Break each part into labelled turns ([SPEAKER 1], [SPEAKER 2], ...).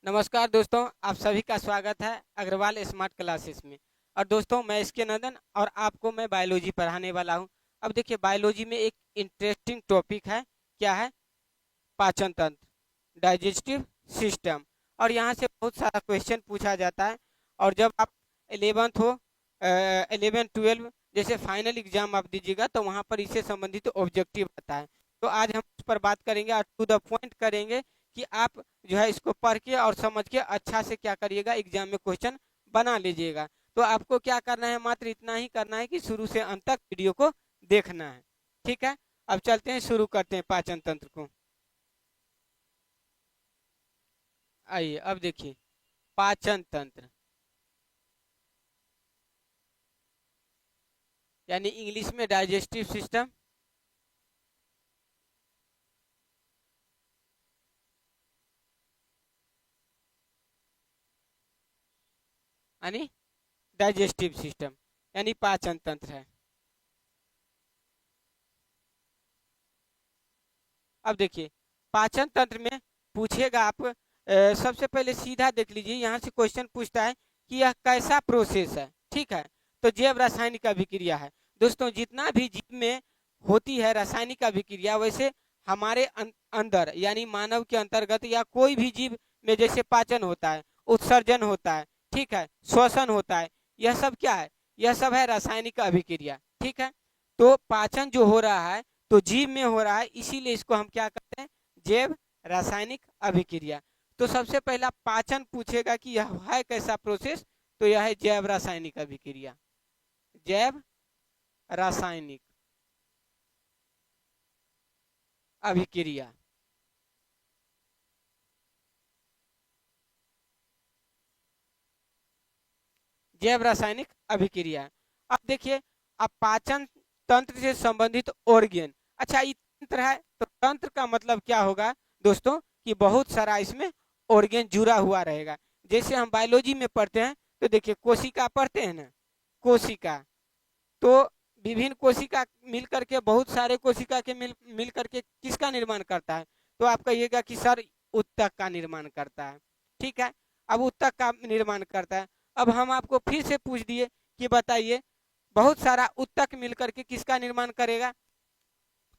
[SPEAKER 1] नमस्कार दोस्तों, आप सभी का स्वागत है अग्रवाल स्मार्ट क्लासेस में। और दोस्तों, मैं इसके नंदन और आपको मैं बायोलॉजी पढ़ाने वाला हूं। अब देखिए, बायोलॉजी में एक इंटरेस्टिंग टॉपिक है। क्या है? पाचन तंत्र, डाइजेस्टिव सिस्टम। और यहाँ से बहुत सारा क्वेश्चन पूछा जाता है। और जब आप 11th हो, 11 12 जैसे फाइनल एग्जाम आप दीजिएगा तो वहाँ पर इससे संबंधित ऑब्जेक्टिव आता है। तो आज हम उस पर बात करेंगे और टू द पॉइंट करेंगे कि आप जो है इसको पढ़ के और समझ के अच्छा से क्या करिएगा, एग्जाम में क्वेश्चन बना लीजिएगा। तो आपको क्या करना है, मात्र इतना ही करना है कि शुरू से अंत तक वीडियो को देखना है। ठीक है, अब चलते हैं, शुरू करते हैं पाचन तंत्र को। आइए अब देखिए, पाचन तंत्र यानी इंग्लिश में डाइजेस्टिव सिस्टम। यानी डाइजेस्टिव सिस्टम यानी पाचन तंत्र है। अब देखिए, पाचन तंत्र में पूछेगा आप, सबसे पहले सीधा देख लीजिए, यहाँ से क्वेश्चन पूछता है कि यह कैसा प्रोसेस है। ठीक है, तो जैव रासायनिक अभिक्रिया है। दोस्तों, जितना भी जीव में होती है रासायनिक अभिक्रिया, वैसे हमारे अंदर यानी मानव के अंतर्गत या कोई भी जीव में जैसे पाचन होता है, उत्सर्जन होता है, ठीक है, श्वसन होता है, यह सब क्या है? यह सब है रासायनिक अभिक्रिया। ठीक है, तो पाचन जो हो रहा है तो जीव में हो रहा है, इसीलिए इसको हम क्या कहते हैं? जैव रासायनिक अभिक्रिया। तो सबसे पहला पाचन पूछेगा कि यह है कैसा प्रोसेस, तो यह है जैव रासायनिक अभिक्रिया। जैव रासायनिक अभिक्रिया। जैव रासायनिक अभिक्रिया। अब देखिए, अब पाचन तंत्र से संबंधित ऑर्गेन। अच्छा, ये तंत्र है तो तंत्र का मतलब क्या होगा दोस्तों? कि बहुत सारा इसमें ऑर्गेन जुड़ा हुआ रहेगा। जैसे हम बायोलॉजी में पढ़ते हैं तो देखिए, कोशिका पढ़ते हैं ना, कोशिका। तो विभिन्न कोशिका मिल करके, बहुत सारे कोशिका के मिल करके किसका निर्माण करता है? तो आप कहिएगा कि सर उत्तक का निर्माण करता है। ठीक है, अब उत्तक का निर्माण करता है। अब हम आपको फिर से पूछ दिए कि बताइए, बहुत सारा उत्तक मिल करके किसका निर्माण करेगा?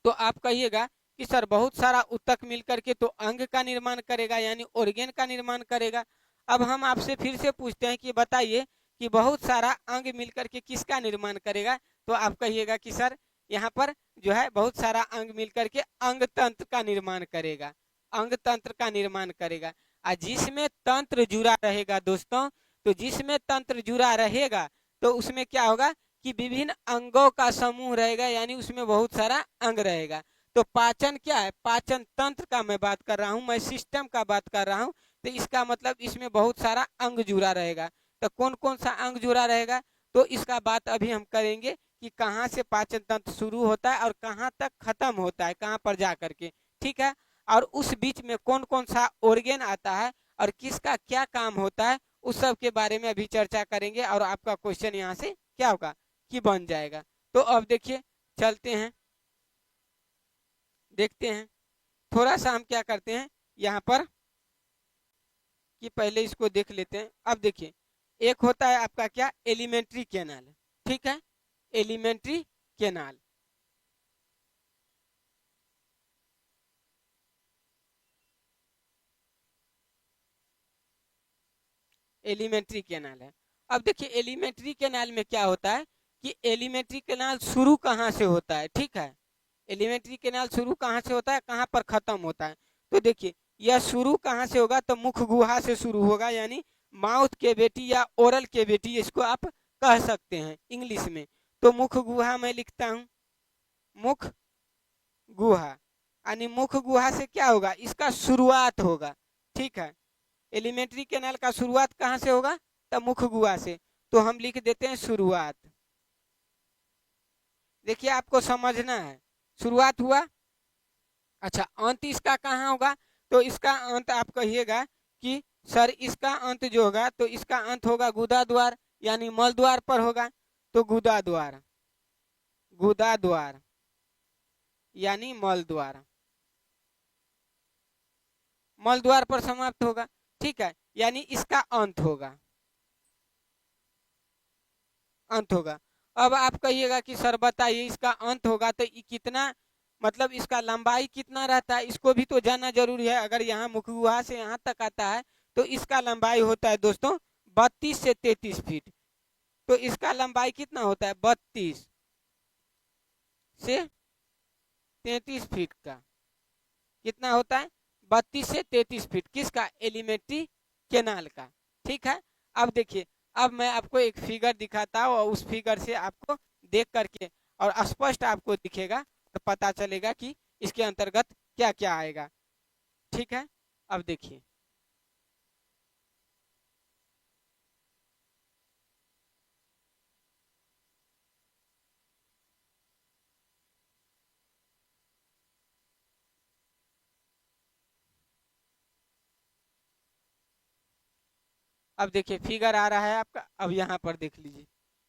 [SPEAKER 1] तो आप कहिएगा कि सर बहुत सारा उत्तक मिल करके तो अंग का निर्माण करेगा, यानी ऑर्गेन का निर्माण करेगा। अब हम आपसे फिर से पूछते हैं कि बताइए कि बहुत सारा अंग मिल करके किसका निर्माण करेगा? तो आप कहिएगा कि सर यहाँ पर जो है बहुत सारा अंग मिल करके अंग तंत्र का निर्माण करेगा, अंग तंत्र का निर्माण करेगा। और जिसमें तंत्र जुड़ा रहेगा दोस्तों, तो जिसमें तंत्र जुड़ा रहेगा तो उसमें क्या होगा कि विभिन्न अंगों का समूह रहेगा, यानी उसमें बहुत सारा अंग रहेगा। तो पाचन क्या है? पाचन तंत्र का मैं बात कर रहा हूं, मैं सिस्टम का बात कर रहा हूं। तो इसका मतलब इसमें बहुत सारा अंग जुड़ा रहेगा। तो कौन कौन सा अंग जुड़ा रहेगा? तो इसका बात अभी हम करेंगे कि कहाँ से पाचन तंत्र शुरू होता है और कहाँ तक खत्म होता है, कहाँ पर जा करके। ठीक है, और उस बीच में कौन कौन सा ऑर्गेन आता है और किसका क्या काम होता है, उस सब के बारे में अभी चर्चा करेंगे। और आपका क्वेश्चन यहाँ से क्या होगा कि बन जाएगा। तो अब देखिए, चलते हैं, देखते हैं। थोड़ा सा हम क्या करते हैं यहाँ पर कि पहले इसको देख लेते हैं। अब देखिए, एक होता है आपका क्या? Alimentary canal. ठीक है, एलिमेंट्री कैनाल। एलिमेंट्री कैनाल है। अब देखिए, एलिमेंट्री कैनाल में क्या होता है कि एलिमेंट्री कैनाल शुरू कहाँ से होता है? ठीक है, एलिमेंट्री कैनाल शुरू कहाँ से होता है, कहाँ पर खत्म होता है? तो देखिए, यह शुरू कहाँ से होगा? तो मुख गुहा से शुरू होगा, यानी माउथ के बेटी या ओरल के बेटी इसको आप कह सकते हैं इंग्लिश में। तो मुख गुहा मैं लिखता हूँ, मुख गुहा। यानी मुख गुहा से क्या होगा? इसका शुरुआत होगा। ठीक है, एलिमेंट्री कैनाल का शुरुआत कहाँ से होगा? तब मुख गुहा से। तो हम लिख देते हैं शुरुआत। देखिए, आपको समझना है, शुरुआत हुआ। अच्छा, अंत इसका कहाँ होगा? तो इसका अंत आप कहिएगा कि सर इसका अंत जो होगा तो इसका अंत होगा गुदा द्वार, यानी मल द्वार पर होगा। तो गुदा द्वार, गुदा द्वार यानी मल द्वार, मल द्वार पर समाप्त होगा। ठीक है, यानी इसका अंत होगा, अंत होगा। अब आप कहिएगा कि सर बताइए इसका अंत होगा तो ये कितना, मतलब इसका लंबाई कितना रहता है, इसको भी तो जानना जरूरी है। अगर यहाँ मुखगुहा से यहाँ तक आता है तो इसका लंबाई होता है दोस्तों 32 से 33 फीट। तो इसका लंबाई कितना होता है 32 से 33 फीट का, कितना होता है 32 से 33 फीट, किसका, एलिमेंट्री केनाल का। ठीक है, अब देखिए, अब मैं आपको एक फिगर दिखाता हूँ और उस फिगर से आपको देख करके और स्पष्ट आपको दिखेगा तो पता चलेगा कि इसके अंतर्गत क्या क्या आएगा। ठीक है, अब देखिए, अब देखिए फिगर आ रहा है आपका। अब यहाँ पर देख लीजिए,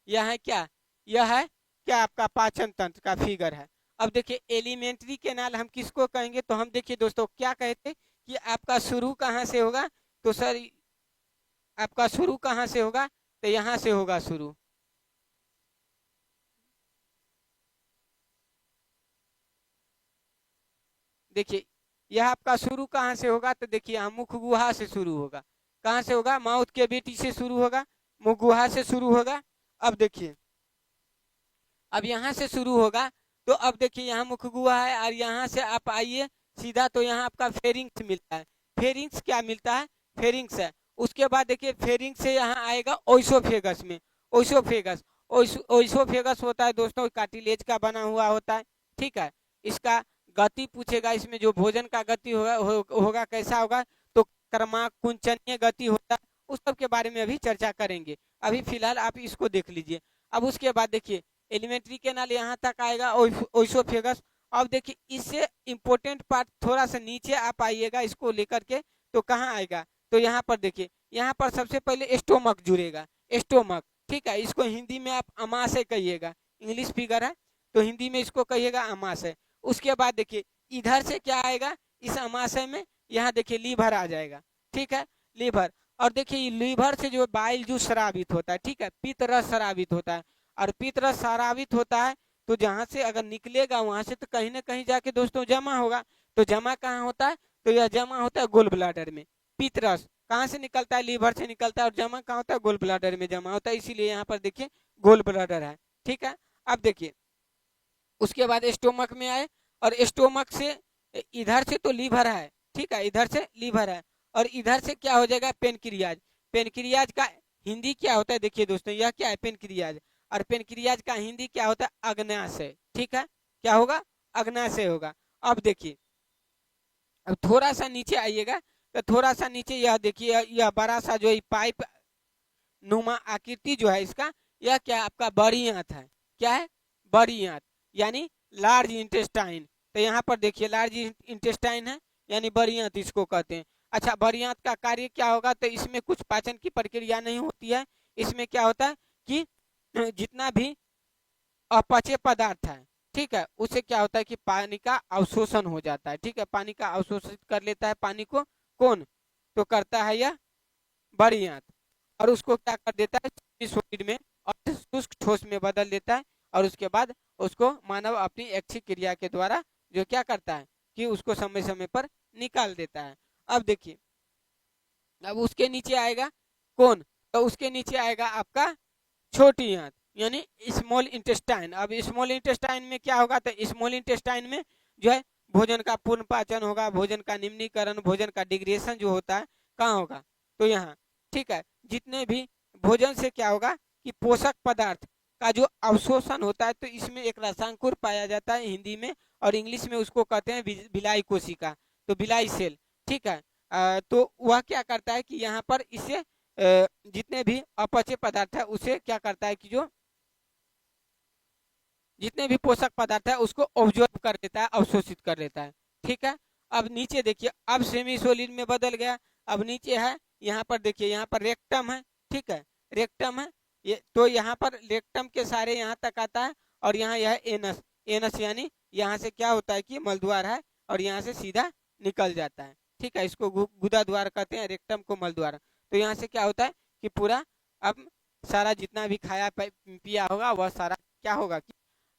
[SPEAKER 1] यह है क्या, यह है क्या आपका पाचन तंत्र का फिगर है। अब देखिए एलिमेंट्री केनाल हम किसको कहेंगे, तो हम देखिए दोस्तों क्या कहते कि आपका शुरू कहाँ से होगा, तो सर आपका शुरू कहाँ से होगा, तो यहाँ से होगा शुरू। देखिए यह आपका शुरू कहाँ से होगा, तो देखिए यहाँ मुख गुहा से शुरू होगा। कहाँ से होगा, माउथ के बेटी से शुरू होगा, मुख गुहा से शुरू होगा। अब देखिए, अब यहाँ से शुरू होगा तो अब देखिए यहाँ मुख गुहा है और यहाँ से आप आइए सीधा तो यहाँ आपका फेरिंग्स मिलता है। फेरिंग्स क्या मिलता है, फेरिंग्स है। उसके बाद देखिए फेरिंग्स से यहाँ आएगा ओइसोफेगस में, ओइसोफेगस। ओइसोफेगस होता है दोस्तों कार्टिलेज का बना हुआ होता है। ठीक है, इसका गति पूछेगा, इसमें जो भोजन का गति होगा कैसा होगा, तो क्रमाकुंचनीय गति होता है। उस सब के बारे में अभी चर्चा करेंगे, अभी फिलहाल आप इसको देख लीजिए। अब उसके बाद देखिए एलिमेंट्री केनाल यहाँ तक आएगा ओइसोफेगस। अब देखिए इससे इम्पोर्टेंट पार्ट थोड़ा सा नीचे आप आइएगा इसको लेकर के, तो कहाँ आएगा, तो यहाँ पर देखिए, यहाँ पर सबसे पहले स्टोमक जुड़ेगा, स्टोमक। ठीक है, इसको हिंदी में आप अमाशय कहिएगा, इंग्लिश फिगर है तो हिंदी में इसको कहिएगा अमाशय। उसके बाद देखिए इधर से क्या आएगा, इस अमाशय में यहाँ देखिए लीवर आ जाएगा। ठीक है, लीवर। और देखिए लीवर से जो बाइल जूस स्रावित होता है, ठीक है, पित्त रस स्रावित होता है, और पित्त रस स्रावित होता है तो जहां से अगर निकलेगा वहां से तो कहीं ना कहीं जाके दोस्तों जमा होगा। तो जमा कहाँ होता है, तो यह जमा होता है गोल ब्लाडर में। पित्त रस कहाँ से निकलता है, लीवर से निकलता है, और जमा कहाँ होता है, गोल ब्लाडर में जमा होता है, इसीलिए यहाँ पर देखिए गोल ब्लाडर है। ठीक है, अब देखिए उसके बाद स्टोमक में आए, और स्टोमक से इधर से तो लीवर है, ठीक है, इधर से लीवर है, और इधर से क्या हो जाएगा, पेनक्रियाज। पेनक्रियाज का हिंदी क्या होता है, देखिए दोस्तों यह क्या है, पेनक्रियाज। और पेनक्रियाज का हिंदी क्या होता है, अग्नाशय। ठीक है, क्या होगा, अग्नाशय होगा। अब देखिए, अब थोड़ा सा नीचे आइएगा तो थोड़ा सा नीचे यह देखिए, यह बड़ा सा जो पाइप नुमा आकृति जो है इसका, यह क्या आपका बड़ी आंत है। क्या है, बड़ी आंत, यानी लार्ज इंटेस्टाइन। तो यहाँ पर देखिए लार्ज इंटेस्टाइन है, यानी बड़ी आंत इसको कहते हैं। अच्छा, बड़ी आंत का कार्य क्या होगा, तो इसमें कुछ पाचन की प्रक्रिया नहीं होती है। इसमें क्या होता है कि जितना भी अपचे पदार्थ है, ठीक है, उससे क्या होता है कि पानी का अवशोषण हो जाता है। ठीक है, पानी का अवशोषित कर लेता है पानी को, कौन, तो करता है यह बड़ी आंत, और उसको क्या कर देता है सॉलिड में और शुष्क ठोस में बदल देता है। और उसके बाद उसको मानव अपनी ऐच्छिक क्रिया के द्वारा जो क्या करता है कि उसको समय समय पर निकाल देता है। अब देखिए, अब उसके नीचे आएगा कौन, तो उसके नीचे आएगा आपका छोटी आंत, यानी स्मॉल इंटेस्टाइन। अब स्मॉल इंटेस्टाइन में क्या होगा, तो स्मॉल इंटेस्टाइन में जो है भोजन का पूर्ण पाचन होगा, भोजन का निम्नीकरण, भोजन का डिग्रेशन जो होता है कहाँ होगा, तो यहाँ। ठीक है, जितने भी भोजन से क्या होगा कि पोषक पदार्थ का जो अवशोषण होता है, तो इसमें एक रसांकुर पाया जाता है हिंदी में, और इंग्लिश में उसको कहते हैं बिलाई कोशिका, तो बिलाई सेल। ठीक है, तो वह क्या करता है कि यहाँ पर इसे जितने भी अपचे पदार्थ है उसे क्या करता है कि जो जितने भी पोषक पदार्थ है उसको ऑब्जॉर्ब कर लेता है, अवशोषित कर लेता है। ठीक है, अब नीचे देखिए, अब सेमी सोलिड में बदल गया। अब नीचे है, यहाँ पर देखिए, यहाँ पर रेक्टम है। ठीक है, रेक्टम है ये, तो यहाँ पर रेक्टम के सारे यहाँ तक आता है, और यहाँ यह एनस, एनस यानी यहाँ से क्या होता है कि मलद्वार है और यहाँ से सीधा निकल जाता है। ठीक है, इसको गुदा द्वार कहते हैं, रेक्टम को मल द्वार। तो यहाँ से क्या होता है कि पूरा अब सारा जितना भी खाया पिया होगा वह सारा क्या होगा कि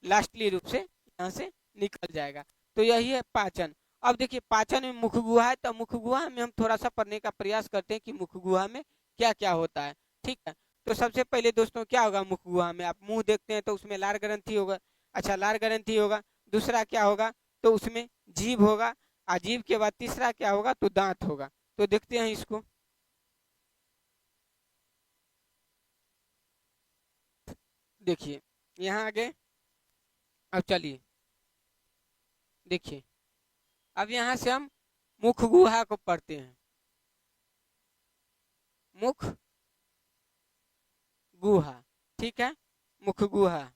[SPEAKER 1] लास्टली रूप से यहाँ से निकल जाएगा। तो यही है पाचन। अब देखिए पाचन में मुख गुहा है, तो मुख गुहा में हम थोड़ा सा पढ़ने का प्रयास करते हैं कि मुख गुहा में क्या क्या होता है। ठीक है, तो सबसे पहले दोस्तों क्या होगा मुख गुहा में, आप मुंह देखते हैं तो उसमें लार ग्रंथि होगा। अच्छा, लार ग्रंथि होगा, दूसरा क्या होगा तो उसमें जीभ होगा, और जीभ के बाद तीसरा क्या होगा तो दांत होगा। तो देखते हैं इसको, देखिए यहाँ आगे। अब चलिए देखिए, अब यहाँ से हम मुख गुहा को पढ़ते हैं। मुख गुहा, ठीक है, मुख गुहा।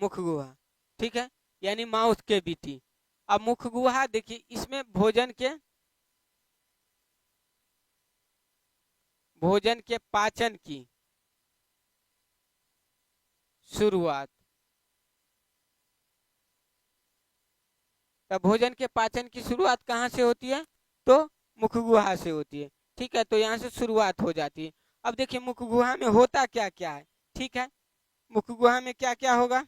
[SPEAKER 1] मुख गुहा, ठीक है, यानी माउथ के बीटी। अब मुख गुहा देखिए, इसमें भोजन के पाचन की शुरुआत। तब भोजन के पाचन की शुरुआत कहाँ से होती है तो मुख गुहा से होती है। ठीक है, तो यहाँ से शुरुआत हो जाती है। अब देखिए मुख गुहा में होता क्या क्या है। ठीक है, मुख गुहा में क्या क्या होगा,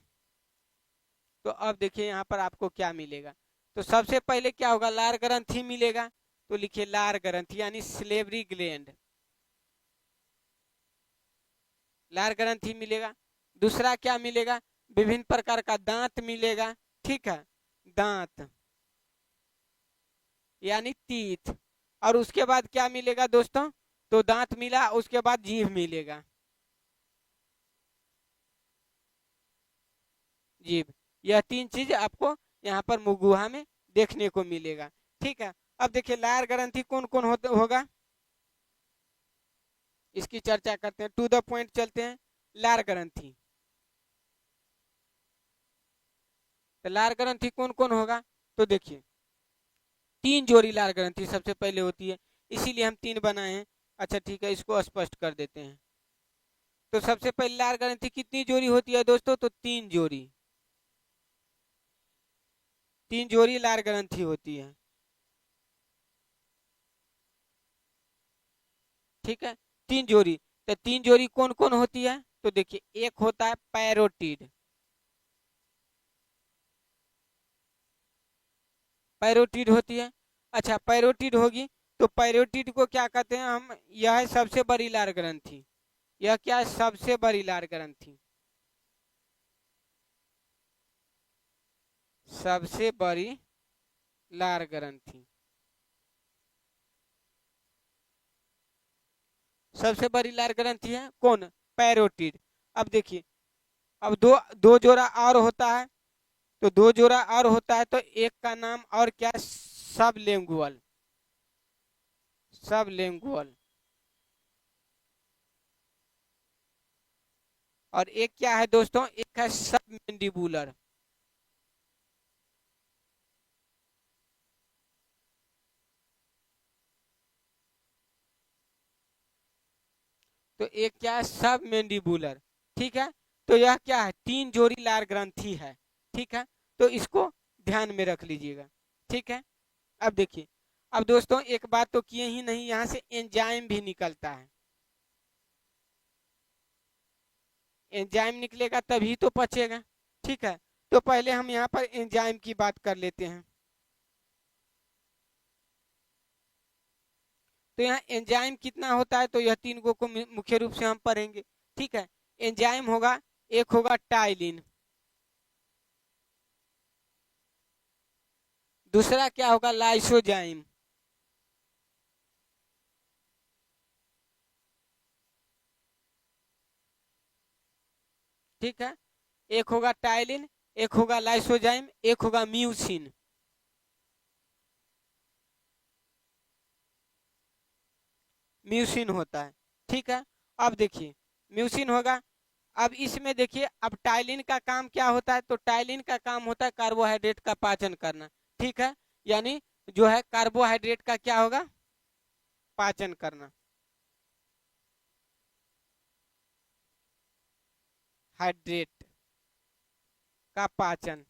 [SPEAKER 1] तो अब देखिए यहाँ पर आपको क्या मिलेगा। तो सबसे पहले क्या होगा, लार ग्रंथि मिलेगा। तो लिखिए लार ग्रंथि यानी सिलेवरी ग्लैंड, लार ग्रंथि मिलेगा। दूसरा क्या मिलेगा, विभिन्न प्रकार का दांत मिलेगा। ठीक है, दांत यानी टीथ। और उसके बाद क्या मिलेगा दोस्तों, तो दांत मिला, उसके बाद जीभ मिलेगा, जीभ। यह तीन चीज आपको यहाँ पर मुगुहा में देखने को मिलेगा। ठीक है, अब देखिए लार ग्रंथि कौन कौन होगा, इसकी चर्चा करते हैं, टू द पॉइंट चलते हैं। लार ग्रंथि, तो लार ग्रंथि कौन कौन होगा, तो देखिए तीन जोड़ी लार ग्रंथि सबसे पहले होती है, इसीलिए हम तीन बनाए हैं। अच्छा ठीक है, इसको स्पष्ट कर देते हैं। तो सबसे पहले लार ग्रंथि कितनी जोड़ी होती है दोस्तों, तो तीन जोड़ी, तीन जोड़ी लार ग्रंथि होती है। ठीक है, तीन जोड़ी। तो तीन जोड़ी कौन कौन होती है, तो देखिए एक होता है पैरोटिड, पैरोटिड होती है। अच्छा, पैरोटिड होगी, तो पैरोटिड को क्या कहते हैं हम, यह है सबसे बड़ी लार ग्रंथि। यह क्या है, सबसे बड़ी लार ग्रंथि, सबसे बड़ी लार ग्रंथि, सबसे बड़ी लार ग्रंथि है कौन, पैरोटिड। अब देखिए, अब दो दो जोड़ा और होता है, तो दो जोड़ा और होता है, तो एक का नाम और क्या, सब लेंगुअल, सब लेंगुअल। और एक क्या है दोस्तों, एक है सब मैंडिबुलर। तो एक क्या है, सब मैंडिबुलर। ठीक है, तो यह क्या है, तीन जोड़ी लार ग्रंथि है। ठीक है, तो इसको ध्यान में रख लीजिएगा। ठीक है, अब देखिए, अब दोस्तों एक बात तो किए ही नहीं, यहाँ से एंजाइम भी निकलता है। एंजाइम निकलेगा तभी तो पचेगा। ठीक है, तो पहले हम यहाँ पर एंजाइम की बात कर लेते हैं। तो यहाँ एंजाइम कितना होता है, तो यह तीन को मुख्य रूप से हम पढ़ेंगे। ठीक है, एंजाइम होगा, एक होगा टाइलिन, दूसरा क्या होगा लाइसोजाइम, ठीक है, एक होगा टाइलिन, एक होगा लाइसोजाइम, एक होगा म्यूसिन। म्यूसिन होता है। ठीक है, अब देखिए म्यूसिन होगा। अब इसमें देखिए, अब टाइलिन का काम क्या होता है, तो टाइलिन का काम होता है कार्बोहाइड्रेट का पाचन करना। ठीक है, यानी जो है कार्बोहाइड्रेट का क्या होगा, पाचन करना, हाइड्रेट। का पाचन।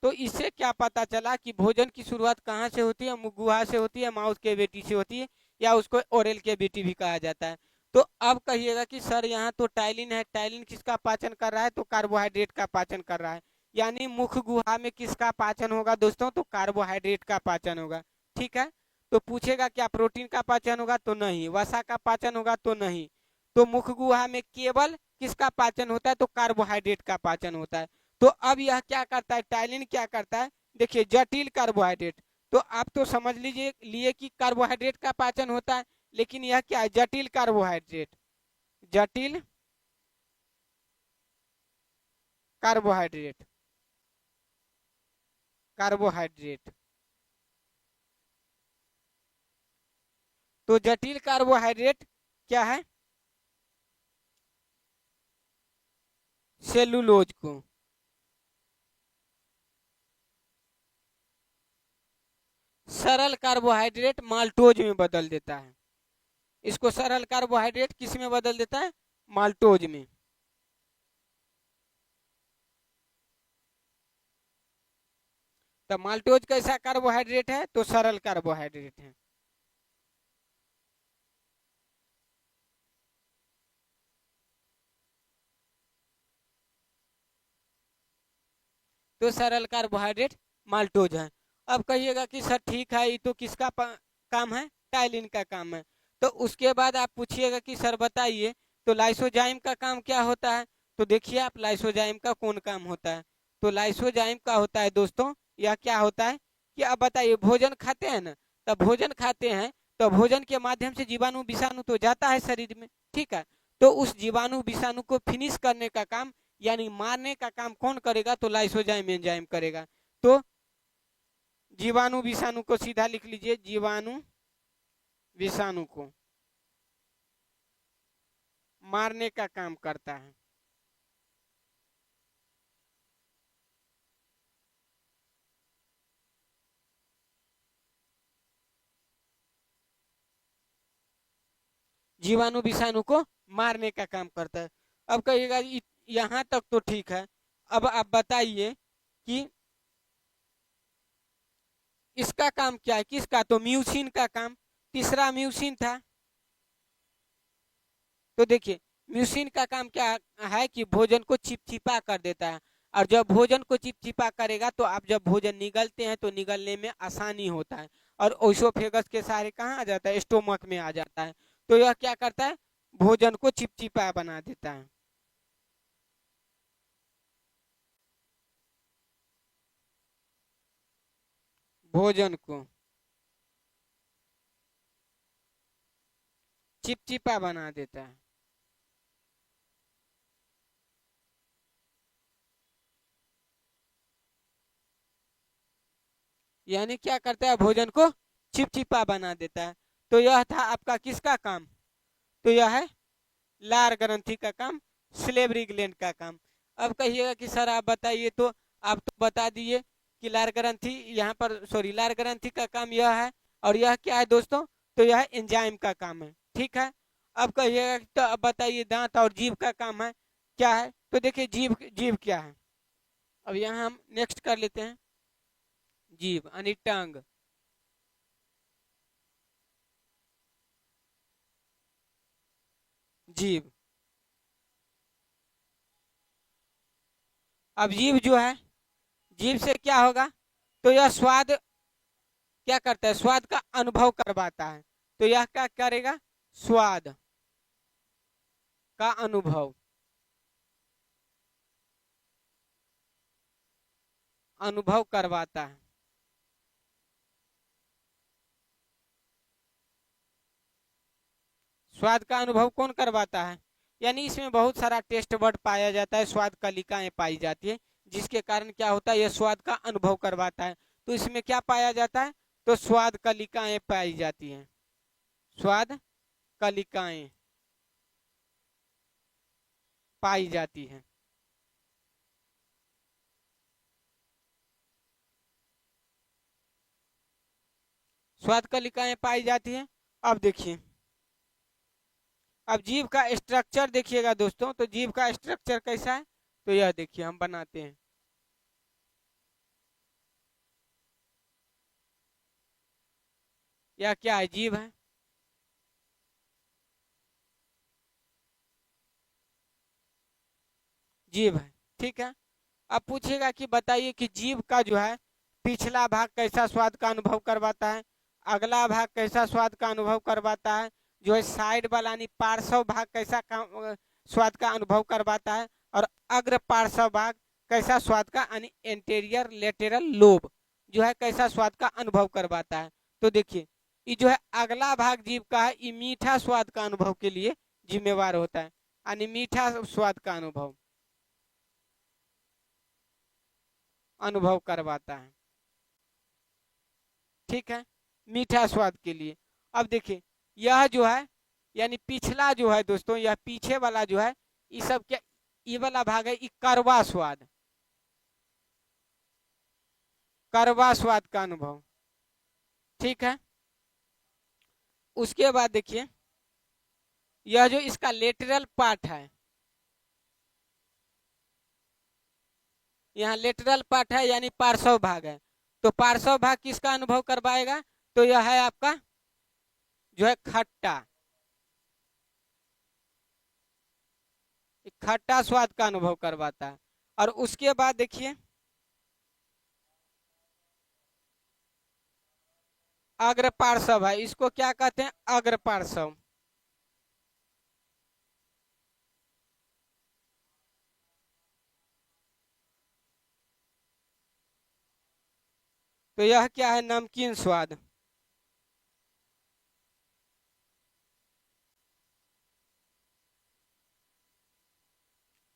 [SPEAKER 1] तो इससे क्या पता चला कि भोजन की शुरुआत कहाँ से होती है, मुख गुहा से होती है, माउथ कैविटी से होती है, या उसको ओरल कैविटी भी कहा जाता है। तो अब कहिएगा कि सर यहाँ तो टाइलिन है, टाइलिन किसका पाचन कर रहा है, तो कार्बोहाइड्रेट का पाचन कर रहा है। यानी मुख गुहा में किसका पाचन होगा दोस्तों, तो कार्बोहाइड्रेट का पाचन होगा। ठीक है। तो पूछेगा क्या प्रोटीन का पाचन होगा, तो नहीं। वसा का पाचन होगा, तो नहीं। तो मुख गुहा में केवल किसका पाचन होता है, तो कार्बोहाइड्रेट का पाचन होता है। तो अब यह क्या करता है, टाइलिन क्या करता है, देखिए जटिल कार्बोहाइड्रेट। तो आप तो समझ लीजिए लिए कि कार्बोहाइड्रेट का पाचन होता है, लेकिन यह क्या है, जटिल कार्बोहाइड्रेट। जटिल कार्बोहाइड्रेट, कार्बोहाइड्रेट। तो जटिल कार्बोहाइड्रेट क्या है, सेलुलोज को। सरल कार्बोहाइड्रेट माल्टोज में बदल देता है। इसको सरल कार्बोहाइड्रेट किस में बदल देता है, माल्टोज में। तो माल्टोज कैसा कार्बोहाइड्रेट है, तो सरल कार्बोहाइड्रेट है। तो सरल कार्बोहाइड्रेट माल्टोज है। अब कहिएगा कि सर ठीक है, ये तो किसका काम है, टाइलिन का काम है। तो उसके बाद आप पूछिएगा कि सर बताइए तो लाइसोजाइम का काम क्या होता है। तो देखिए आप, लाइसोजाइम का कौन काम होता है, तो लाइसोजाइम का होता है दोस्तों, यह क्या होता है कि अब बताइए, भोजन खाते हैं ना, तब भोजन खाते हैं तो भोजन के माध्यम से जीवाणु विषाणु तो जाता है शरीर में। ठीक है। तो उस जीवाणु विषाणु को फिनिश करने का काम, यानी मारने का काम कौन करेगा, तो लाइसोजाइम एंजाइम करेगा। तो जीवाणु विषाणु को सीधा लिख लीजिए, जीवाणु विषाणु को मारने का काम करता है। जीवाणु विषाणु को मारने का काम करता है। अब कहिएगा यहाँ तक तो ठीक है। अब आप बताइए कि इसका काम क्या है, किसका, तो म्यूसिन का काम। तीसरा म्यूसिन था। तो देखिए, म्यूसिन का काम क्या है कि भोजन को चिपचिपा कर देता है। और जब भोजन को चिपचिपा करेगा तो आप जब भोजन निगलते हैं तो निगलने में आसानी होता है, और ओसोफेगस के सहारे कहाँ आ जाता है, स्टोमक में आ जाता है। तो यह क्या करता है, भोजन को चिपचिपा बना देता है। भोजन को चिपचिपा बना देता है। यानी क्या करता है, भोजन को चिपचिपा बना देता है। तो यह था आपका किसका काम, तो यह है लार ग्रंथि का काम, स्लेवरी ग्लैंड का काम। अब कहिएगा कि सर आप बताइए, तो आप तो बता दिए कि लार ग्रंथि, यहाँ पर सॉरी, लार ग्रंथि का काम यह है, और यह क्या है दोस्तों, तो यह एंजाइम का काम है। ठीक है। अब कहिएगा तो अब बताइए, दांत और जीभ का काम है, क्या है, तो देखिए जीभ, जीभ क्या है। अब यहाँ हम नेक्स्ट कर लेते हैं, जीभ यानी टंग। जीभ, अब जीभ जो है, जीभ से क्या होगा, तो यह स्वाद क्या करता है, स्वाद का अनुभव करवाता है। तो यह क्या करेगा, स्वाद का अनुभव, अनुभव करवाता है। स्वाद का अनुभव कौन करवाता है, यानी इसमें बहुत सारा टेस्ट वर्ड पाया जाता है, स्वाद कलिकाएं पाई जाती है, जिसके कारण क्या होता है, यह स्वाद का अनुभव करवाता है। तो इसमें क्या पाया जाता है, तो स्वाद कलिकाएं पाई जाती हैं, स्वाद कलिकाएं पाई जाती हैं। स्वाद कलिकाएं पाई जाती हैं। अब देखिए, अब जीभ का स्ट्रक्चर देखिएगा दोस्तों, तो जीभ का स्ट्रक्चर कैसा है, तो यह देखिए हम बनाते हैं। यह क्या है, जीभ है। जीभ है, ठीक है। अब पूछेगा कि बताइए कि जीभ का जो है पिछला भाग कैसा स्वाद का अनुभव करवाता है, अगला भाग कैसा स्वाद का अनुभव करवाता है, जो है साइड वाला यानी पार्श्व भाग कैसा स्वाद का अनुभव करवाता है, और अग्र पार्श्व भाग कैसा स्वाद का यानी एंटेरियर लेटेरल लोब जो है कैसा स्वाद का अनुभव करवाता है। तो देखिए ये जो है अगला भाग जीभ का है, ये मीठा स्वाद का अनुभव के लिए जिम्मेवार होता है, यानी मीठा स्वाद का अनुभव करवाता है, ठीक है, मीठा स्वाद के लिए। अब देखिए यह जो है यानी पिछला जो है दोस्तों, यह पीछे वाला जो है ये सब क्या, ये वाला भाग है, ये कड़वा स्वाद, कड़वा स्वाद का अनुभव, ठीक है। उसके बाद देखिए यह जो इसका लेटरल पार्ट है, यहाँ लेटरल पार्ट है यानी पार्श्व भाग है, तो पार्श्व भाग किसका अनुभव करवाएगा, तो यह है आपका जो है खट्टा, खट्टा स्वाद का अनुभव करवाता है। और उसके बाद देखिए अग्र पार्श्व है, इसको क्या कहते हैं, अग्र पार्श्व। तो यह क्या है, नमकीन स्वाद,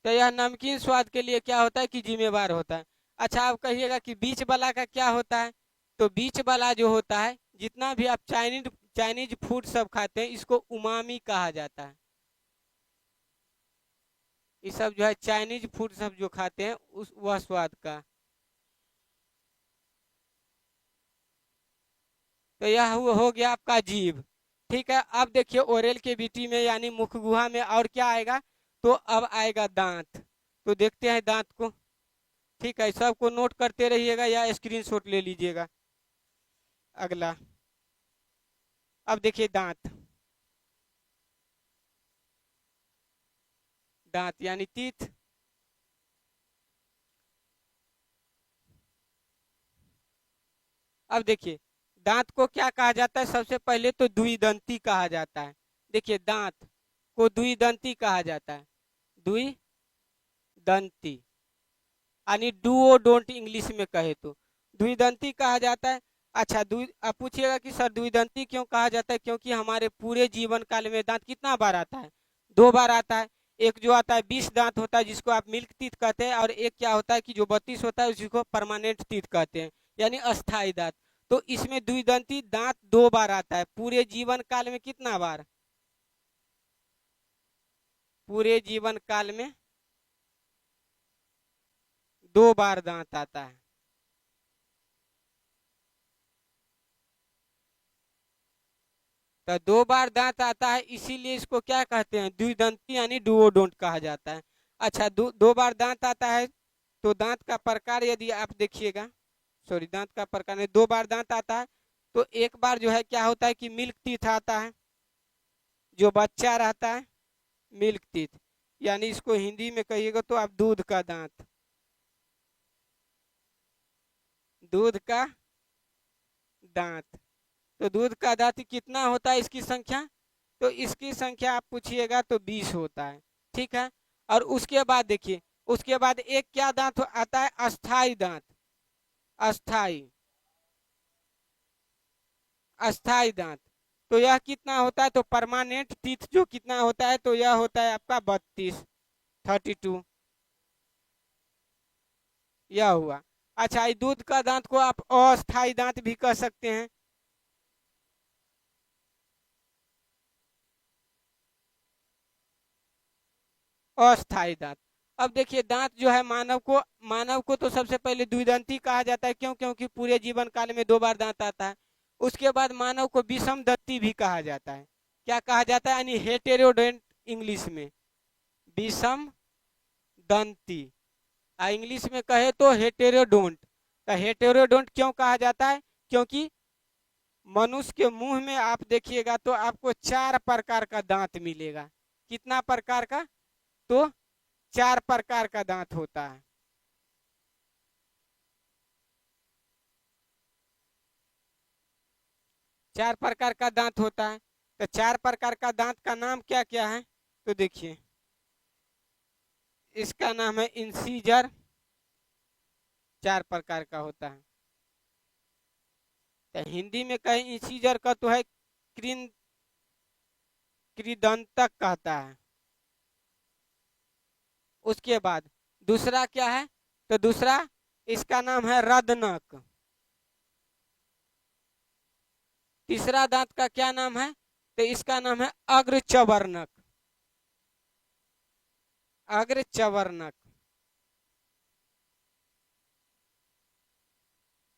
[SPEAKER 1] तो यह नमकीन स्वाद के लिए क्या होता है कि जिम्मेवार होता है। अच्छा आप कहिएगा कि बीच वाला का क्या होता है, तो बीच वाला जो होता है, जितना भी आप चाइनीज चाइनीज फूड सब खाते हैं इसको उमामी कहा जाता है, ये सब जो है चाइनीज फूड सब जो खाते हैं उस वह स्वाद का, तो यह हो गया आपका जीभ, ठीक है। अब देखिए ओरल कैविटी में यानी मुख गुहा में और क्या आएगा, तो अब आएगा दांत, तो देखते हैं दांत को, ठीक है, सबको नोट करते रहिएगा या स्क्रीनशॉट ले लीजिएगा। अगला अब देखिए दांत, दांत यानी तीत, अब देखिए दांत को क्या कहा जाता है, सबसे पहले तो द्विदंती कहा जाता है, देखिए दांत को द्विदंती कहा जाता है, द्विदंती यानी डूओ डोंट इंग्लिश में कहे तो द्विदंती कहा जाता है। अच्छा आप पूछिएगा कि सर द्विदंती क्यों कहा जाता है, क्योंकि हमारे पूरे जीवन काल में दांत कितना बार आता है, दो बार आता है। एक जो आता है 20 दांत होता है जिसको आप मिल्क टीथ कहते हैं, और एक क्या होता है कि जो 32 होता है जिसको परमानेंट टीथ कहते हैं यानी अस्थाई दांत। तो इसमें द्विदंती दांत दो बार आता है पूरे जीवन काल में, कितना बार, पूरे जीवन काल में दो बार दांत आता है। तो दो बार दांत आता है इसीलिए इसको क्या कहते हैं, द्विदंती यानी डुओडोंट कहा जाता है। अच्छा दो बार दांत आता है, तो दांत का प्रकार यदि आप देखिएगा, सॉरी दांत का प्रकार नहीं, दो बार दांत आता है, तो एक बार जो है क्या होता है कि मिल्क टीथ आता है, जो बच्चा रहता है मिल्क टीथ, यानी इसको हिंदी में कहिएगा तो आप दूध का दांत, दूध का दांत। तो दूध का दांत कितना होता है इसकी संख्या, तो इसकी संख्या आप पूछिएगा तो 20 होता है, ठीक है। और उसके बाद देखिए उसके बाद एक क्या दांत आता है, अस्थाई दांत, अस्थाई, अस्थाई दांत। तो यह कितना होता है, तो परमानेंट टीथ जो कितना होता है, तो यह होता है आपका 32, 32, यह हुआ। अच्छा दूध का दांत को आप अस्थाई दांत भी कह सकते हैं, अस्थाई दांत। अब देखिए दांत जो है मानव को तो सबसे पहले द्विदंती कहा जाता है, क्यों, क्योंकि पूरे जीवन काल में दो बार दांत आता है। उसके बाद मानव को विषम दंती भी कहा जाता है, क्या कहा जाता है, यानी हेटेरोडेंट इंग्लिश में? विषम दंती। इंग्लिश में कहे तो हेटेरोडोंट। तो हेटेरोडोंट क्यों कहा जाता है? क्योंकि मनुष्य के मुंह में आप देखिएगा तो आपको 4 प्रकार का दांत मिलेगा। कितना प्रकार का? तो 4 प्रकार का दांत होता है। चार प्रकार का दांत होता है। तो 4 प्रकार का दांत का नाम क्या क्या है? तो देखिए, इसका नाम है इंसीजर, 4 प्रकार का होता है। तो हिंदी में कहें इंसीजर का तो है कृदंतक कहता है। उसके बाद दूसरा क्या है? तो दूसरा इसका नाम है रदनक। तीसरा दांत का क्या नाम है? तो इसका नाम है अग्रचवर्णक। अग्रचवर्णक,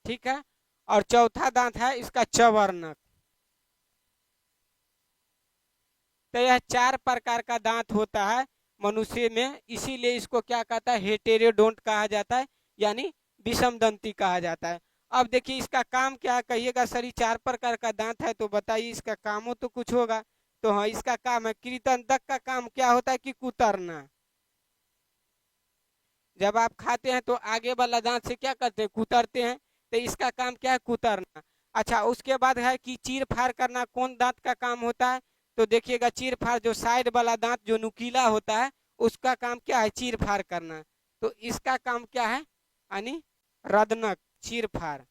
[SPEAKER 1] ठीक है। और चौथा दांत है इसका चवर्णक। तो यह 4 प्रकार का दांत होता है मनुष्य में, इसीलिए इसको क्या कहता है? हेटेरोडोंट कहा जाता है, यानी विषमदंती कहा जाता है। अब देखिए इसका काम क्या है? कहिएगा सर ये 4 प्रकार का दांत है, तो बताइए इसका काम हो तो कुछ होगा। तो हाँ, इसका काम है कृदंतक का काम क्या होता है? कि कुतरना। जब आप खाते हैं तो आगे वाला दांत से क्या करते हैं? कुतरते हैं। तो इसका काम क्या है? कुतरना। अच्छा, उसके बाद है कि चीर फाड़ करना। कौन दांत का काम होता है? तो देखिएगा चीर फाड़, जो साइड वाला दांत जो नुकीला होता है उसका काम क्या है? चीर फाड़ करना। तो इसका काम क्या है? यानी रदनक, चीर फाड़।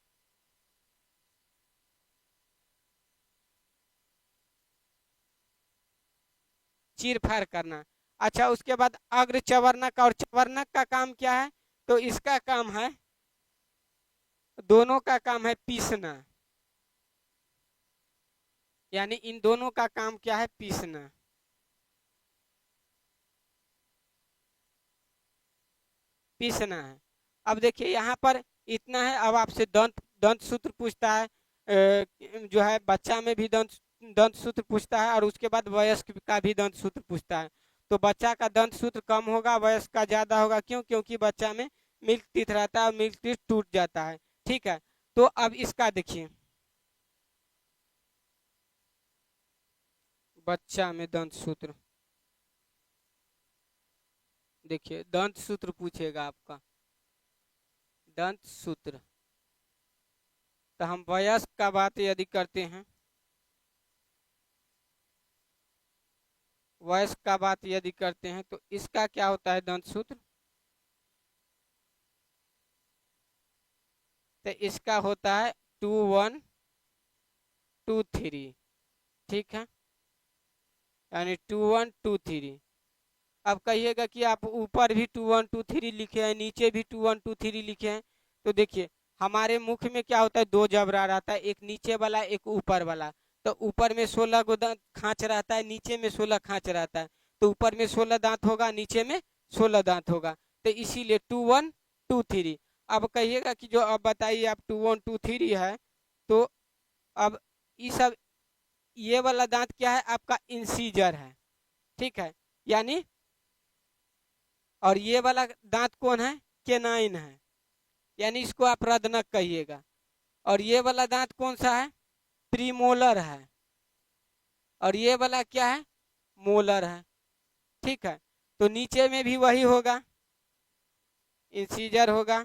[SPEAKER 1] चीर फाड़ करना। अच्छा, उसके बाद अग्र चवर्णक, और चवर्णक का काम क्या है? तो इसका काम है, दोनों का काम है पीसना। यानी इन दोनों का काम क्या है? पीसना। पीसना है। अब देखिए यहाँ पर इतना है। अब आपसे दंत दंत सूत्र पूछता है, जो है बच्चा में भी दंत सूत्र पूछता है, और उसके बाद वयस्क का भी दंत सूत्र पूछता है। तो बच्चा का दंत सूत्र कम होगा, वयस्क का ज्यादा होगा। क्यों? क्योंकि बच्चा में मिल्क टीथ रहता है और मिल्क टीथ टूट जाता है। ठीक है। तो अब इसका देखिए, बच्चा में दंत सूत्र, देखिए दंत सूत्र पूछेगा आपका, दंत सूत्र। तो हम वयस्क का बात यदि करते हैं, वयस्क का बात यदि करते हैं, तो इसका क्या होता है? दंत सूत्र। तो इसका होता है 2123। ठीक है, यानी 2123। अब कहिएगा कि आप ऊपर भी 2123 लिखे हैं, नीचे भी 2123 लिखे हैं। तो देखिए हमारे मुख में क्या होता है? 2 जबड़ा रहता है, एक नीचे वाला एक ऊपर वाला। तो ऊपर में 16 गो दांत खांच रहता है, नीचे में 16 खांच रहता है। तो ऊपर में 16 दांत होगा, नीचे में 16 दांत होगा। तो इसीलिए 2123। अब कहिएगा कि जो, अब बताइए आप 2123 है, तो अब ये सब, ये वाला दांत क्या है? आपका इंसीजर है। ठीक है, यानी, और ये वाला दांत कौन है? केनाइन है, यानी इसको आप रदनक कहिएगा। और ये वाला दांत कौन सा है? प्रीमोलर है। और ये वाला क्या है? मोलर है। ठीक है। तो नीचे में भी वही होगा, इंसीजर होगा,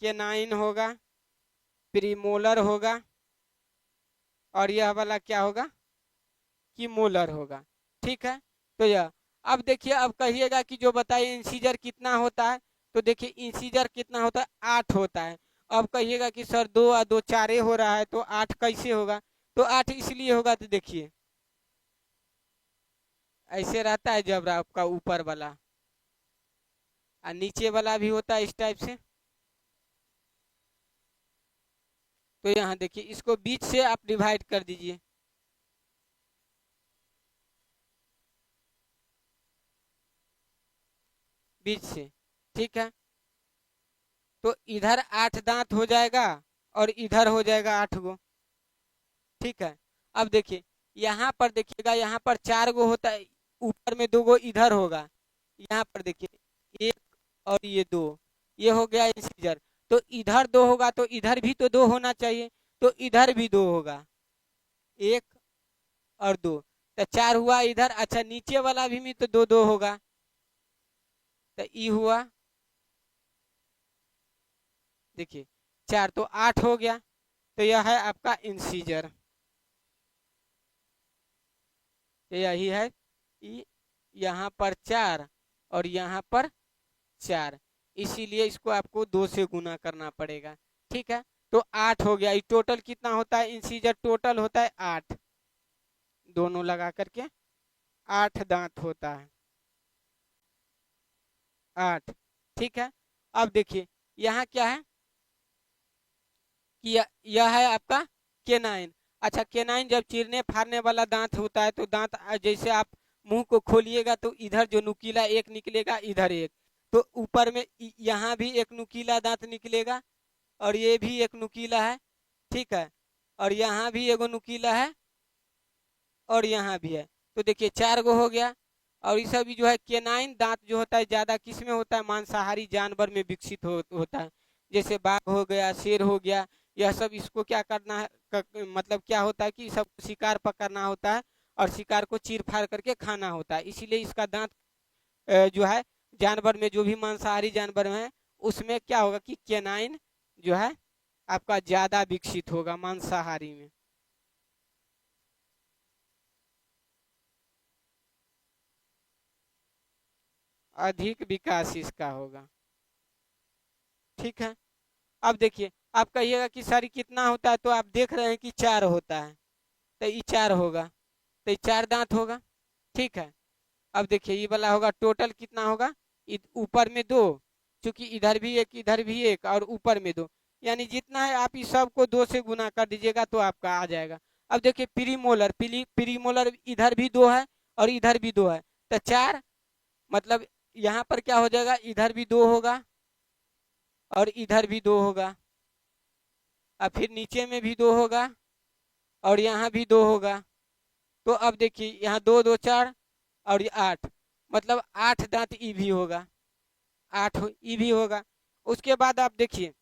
[SPEAKER 1] केनाइन होगा, प्रीमोलर होगा, और यह वाला क्या होगा? कि मोलर होगा। ठीक है। तो यह, अब देखिए, अब कहिएगा कि जो बताइए इंसीजर कितना होता है? तो देखिए इंसीजर कितना होता है? 8 होता है। अब कहिएगा कि सर 2 और 2 4 हो रहा है, तो 8 कैसे होगा? तो 8 इसलिए होगा, तो देखिए ऐसे रहता है जब आपका ऊपर वाला, और नीचे वाला भी होता है इस टाइप से। तो यहाँ देखिए, इसको बीच से आप डिवाइड कर दीजिए, बीच से। ठीक है। तो इधर 8 दांत हो जाएगा, और इधर हो जाएगा 8 गो। ठीक है। अब देखिए यहाँ पर देखिएगा, यहाँ पर 4 गो होता है, ऊपर में 2 गो इधर होगा, यहाँ पर देखिए 1 और ये 2, ये हो गया इंसीजर। तो इधर 2 होगा तो इधर भी तो 2 होना चाहिए, तो इधर भी 2 होगा, 1 और 2, तो 4 हुआ इधर। अच्छा नीचे वाला भी तो 2 2 होगा, तो ई हुआ देखिए 4, तो 8 हो गया। तो यह है आपका इंसीजर, यही है ई, यहाँ पर 4 और यहाँ पर 4, इसीलिए इसको आपको 2 से गुना करना पड़ेगा। ठीक है, तो 8 हो गया। ये टोटल कितना होता है इंसीजर? टोटल होता है 8, दोनों लगा करके 8 दांत होता है, 8। ठीक है, अब देखिए यहाँ क्या है कि यह है आपका केनाइन। अच्छा केनाइन जब चीरने फाड़ने वाला दांत होता है तो दांत जैसे आप मुंह को खोलिएगा तो इधर जो नुकीला एक निकलेगा, इधर एक, तो ऊपर में यहाँ भी एक नुकीला दांत निकलेगा और ये भी एक नुकीला है। ठीक है, और यहाँ भी एगो नुकीला है और यहाँ भी है, तो देखिए 4 गो हो गया। और ये सब जो है केनाइन दांत जो होता है ज्यादा किस में होता है? मांसाहारी जानवर में विकसित होता है, जैसे बाघ हो गया, शेर हो गया, यह सब इसको क्या करना है मतलब क्या होता है कि सब शिकार पकड़ना होता है और शिकार को चीर फाड़ करके खाना होता है, इसीलिए इसका दांत जो है जानवर में जो भी मांसाहारी जानवर है उसमें क्या होगा कि केनाइन जो है आपका ज्यादा विकसित होगा मांसाहारी में। अधिक विकास इसका होगा। ठीक है, अब देखिए आप कहिएगा कि सर कितना होता है, तो आप देख रहे हैं कि 4 होता है, तो ये 4 होगा, तो ये 4 दांत होगा। ठीक है, अब देखिए ये वाला होगा, टोटल कितना होगा? ऊपर में 2, क्योंकि इधर भी एक इधर भी एक और ऊपर में 2, यानी जितना है आप इस सब को 2 से गुना कर दीजिएगा तो आपका आ जाएगा। अब देखिए प्रीमोलर, प्रीमोलर इधर भी 2 है और इधर भी 2 है, तो 4, मतलब यहाँ पर क्या हो जाएगा, इधर भी 2 होगा और इधर भी 2 होगा, और फिर नीचे में भी 2 होगा और यहाँ भी 2 होगा। तो अब देखिए यहाँ 2 2 4 और ये 8, मतलब 8 दांत ई भी होगा, 8 ई भी होगा। उसके बाद आप देखिए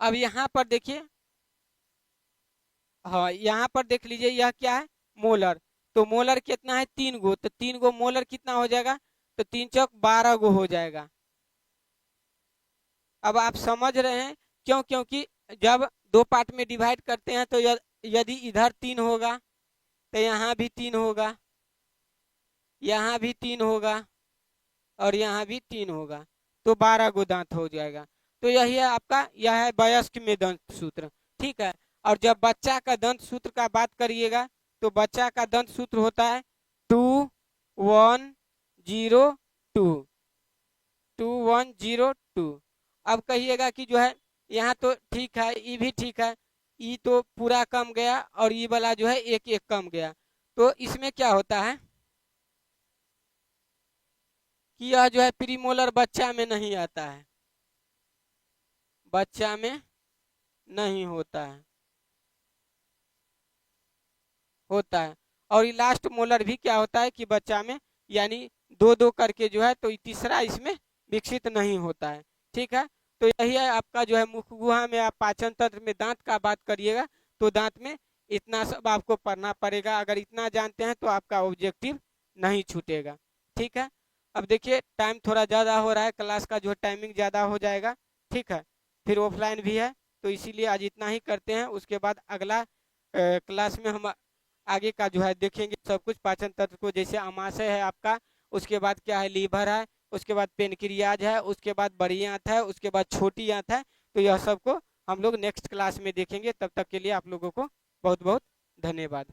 [SPEAKER 1] अब यहाँ पर देखिए, हाँ यहाँ पर देख लीजिए यह क्या है? मोलर। तो मोलर कितना है? 3 गो, तो 3 गो मोलर कितना हो जाएगा? तो 3 चौक 12 गो हो जाएगा। अब आप समझ रहे हैं क्यों? क्योंकि जब 2 पार्ट में डिवाइड करते हैं तो यदि इधर 3 होगा तो यहाँ भी 3 होगा, यहाँ भी 3 होगा और यहाँ भी 3 होगा, तो 12 गो दांत हो जाएगा। तो यही है आपका, यह है वयस्क में दंत सूत्र। ठीक है, और जब बच्चा का दंत सूत्र का बात करिएगा तो बच्चा का दंत सूत्र होता है 2 1 0 2, 2 1 0 2। अब कहिएगा कि जो है यहाँ तो ठीक है, ये भी ठीक है, ये तो पूरा कम गया और ये वाला जो है एक एक कम गया, तो इसमें क्या होता है कि यह जो है प्रीमोलर बच्चा में नहीं आता है, बच्चा में नहीं होता है, होता है। और ये लास्ट मोलर भी क्या होता है कि बच्चा में, यानी 2 2 करके जो है, तो तीसरा इसमें विकसित नहीं होता है। ठीक है, तो यही है आपका जो है मुख गुहा में आप पाचन तंत्र में दांत का बात करिएगा तो दांत में इतना सब आपको पढ़ना पड़ेगा, अगर इतना जानते हैं तो आपका ऑब्जेक्टिव नहीं छूटेगा। ठीक है, अब देखिए टाइम थोड़ा ज़्यादा हो रहा है, क्लास का जो टाइमिंग ज़्यादा हो जाएगा। ठीक है, फिर ऑफलाइन भी है, तो इसीलिए आज इतना ही करते हैं, उसके बाद अगला क्लास में हम आगे का जो है देखेंगे सब कुछ पाचन तंत्र को, जैसे अमाशय है आपका, उसके बाद क्या है लीवर है, उसके बाद पेनक्रियाज है, उसके बाद बड़ी आंत है, उसके बाद छोटी आंत है। तो यह सब को हम लोग नेक्स्ट क्लास में देखेंगे, तब तक के लिए आप लोगों को बहुत बहुत धन्यवाद।